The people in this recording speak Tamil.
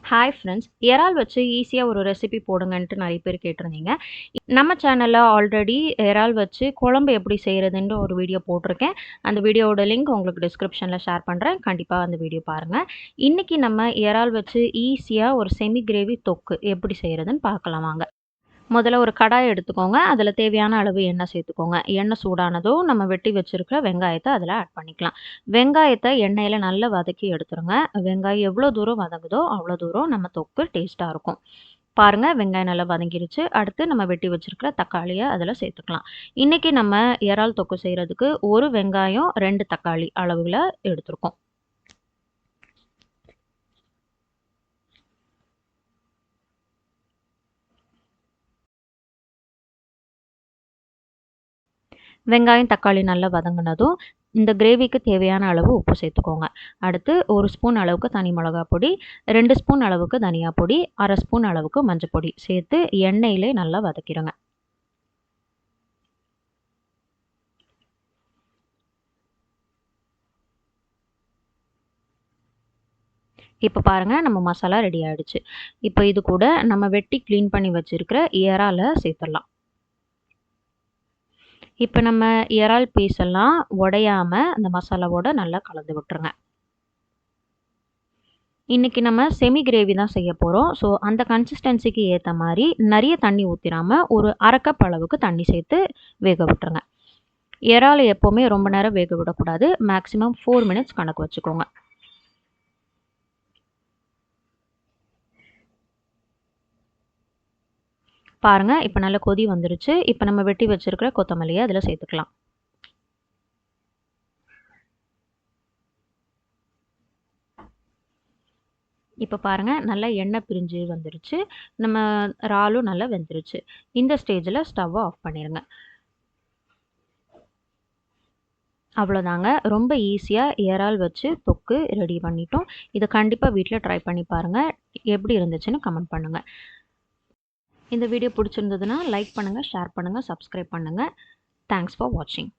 ஹாய் ஃப்ரெண்ட்ஸ், இறால் வச்சு ஈஸியாக ஒரு ரெசிபி போடுங்கன்ட்டு நிறைய பேர் கேட்டிருந்தீங்க. நம்ம சேனலில் ஆல்ரெடி இறால் வச்சு குழம்பு எப்படி செய்கிறதுன்ற ஒரு வீடியோ போட்டிருக்கேன். அந்த வீடியோவோட லிங்க் உங்களுக்கு டிஸ்கிரிப்ஷனில் ஷேர் பண்ணுறேன். கண்டிப்பாக அந்த வீடியோ பாருங்கள். இன்றைக்கி நம்ம இறால் வச்சு ஈஸியாக ஒரு செமி கிரேவி தொக்கு எப்படி செய்கிறதுன்னு பார்க்கலாம் வாங்க. முதல்ல ஒரு கடாய் எடுத்துக்கோங்க. அதில் தேவையான அளவு எண்ணெய் சேர்த்துக்கோங்க. எண்ணெய் சூடானதும் நம்ம வெட்டி வச்சுருக்கிற வெங்காயத்தை அதில் ஆட் பண்ணிக்கலாம். வெங்காயத்தை எண்ணெயில் நல்லா வதக்கி எடுத்துருங்க. வெங்காயம் எவ்வளோ தூரம் வதங்குதோ அவ்வளோ தூரம் நம்ம தொக்கு டேஸ்ட்டாக இருக்கும். பாருங்கள், வெங்காயம் நல்லா வதங்கிருச்சு. அடுத்து நம்ம வெட்டி வச்சுருக்கிற தக்காளியை அதில் சேர்த்துக்கலாம். இன்றைக்கி நம்ம இறால் தொக்கு செய்கிறதுக்கு ஒரு வெங்காயம் 2 தக்காளி அளவில் எடுத்துருக்கோம். வெங்காயம், தக்காளி நல்லா வதங்கினதும் இந்த கிரேவிக்கு தேவையான அளவு உப்பு சேர்த்துக்கோங்க. அடுத்து 1 ஸ்பூன் அளவுக்கு தனி மிளகா பொடி, 2 ஸ்பூன் அளவுக்கு தனியா பொடி, 1/2 ஸ்பூன் அளவுக்கு மஞ்சள் பொடி சேர்த்து எண்ணெயிலே நல்லா வதக்கிடுங்க. இப்போ பாருங்கள், நம்ம மசாலா ரெடி ஆகிடுச்சு. இப்போ இது கூட நம்ம வெட்டி க்ளீன் பண்ணி வச்சுருக்கிற இறாலை சேர்த்துடலாம். இப்போ நம்ம இறால் பீஸ் எல்லாம் உடையாமல் அந்த மசாலாவோட நல்லா கலந்து விட்டுருங்க. இன்றைக்கி நம்ம செமி கிரேவி தான் செய்ய போகிறோம். ஸோ அந்த கன்சிஸ்டன்சிக்கு ஏற்ற மாதிரி நிறைய தண்ணி ஊற்றிடாமல் ஒரு 1/2 கப் அளவுக்கு தண்ணி சேர்த்து வேக விட்டுருங்க. இறால் எப்போவுமே ரொம்ப நேரம் வேக விடக்கூடாது. மேக்ஸிமம் 4 மினிட்ஸ் கணக்கு வச்சுக்கோங்க. பாருங்கள், இப்போ நல்லா கொதி வந்துருச்சு. இப்போ நம்ம வெட்டி வச்சுருக்கிற கொத்தமல்லியை அதில் சேர்த்துக்கலாம். இப்போ பாருங்கள், நல்லா எண்ணெய் பிரிஞ்சு வந்துருச்சு. நம்ம இறாலும் நல்லா வெந்துருச்சு. இந்த ஸ்டேஜில் ஸ்டவ்வை ஆஃப் பண்ணிடுங்க. அவ்வளோதாங்க, ரொம்ப ஈஸியாக இறால் வச்சு தொக்கு ரெடி பண்ணிட்டோம். இதை கண்டிப்பாக வீட்டில் ட்ரை பண்ணி பாருங்கள். எப்படி இருந்துச்சுன்னு கமெண்ட் பண்ணுங்கள். இந்த வீடியோ பிடிச்சிருந்ததுன்னா லைக் பண்ணுங்கள், ஷேர் பண்ணுங்கள், சப்ஸ்கிரைப் பண்ணுங்கள். தேங்க்ஸ் ஃபார் வாட்சிங்.